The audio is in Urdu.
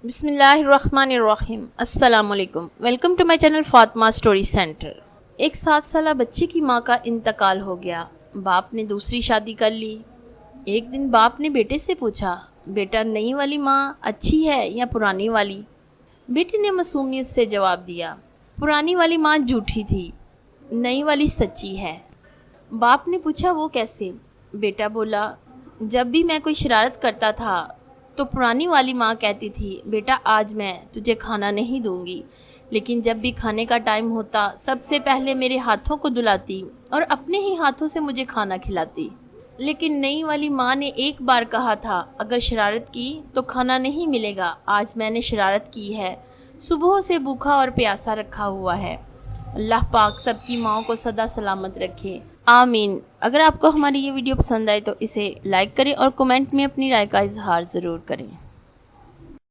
بسم اللہ الرحمن الرحیم۔ السلام علیکم، welcome to my channel Fatima story centre. ایک 7 سالہ بچے کی ماں کا انتقال ہو گیا۔ باپ نے دوسری شادی کر لی۔ ایک دن باپ نے بیٹے سے پوچھا، بیٹا نئی والی ماں اچھی ہے یا پرانی والی؟ بیٹے نے معصومیت سے جواب دیا، پرانی والی ماں جھوٹی تھی، نئی والی سچی ہے۔ باپ نے پوچھا وہ کیسے؟ بیٹا بولا، جب بھی میں کوئی شرارت کرتا تھا تو پرانی والی ماں کہتی تھی، بیٹا آج میں تجھے کھانا نہیں دوں گی، لیکن جب بھی کھانے کا ٹائم ہوتا سب سے پہلے میرے ہاتھوں کو دھلاتی اور اپنے ہی ہاتھوں سے مجھے کھانا کھلاتی۔ لیکن نئی والی ماں نے ایک بار کہا تھا، اگر شرارت کی تو کھانا نہیں ملے گا، آج میں نے شرارت کی ہے، صبح سے بھوکا اور پیاسا رکھا ہوا ہے۔ اللہ پاک سب کی ماؤں کو سدا سلامت رکھے، آمین۔ اگر آپ کو ہماری یہ ویڈیو پسند آئے تو اسے لائک کریں اور کمنٹ میں اپنی رائے کا اظہار ضرور کریں۔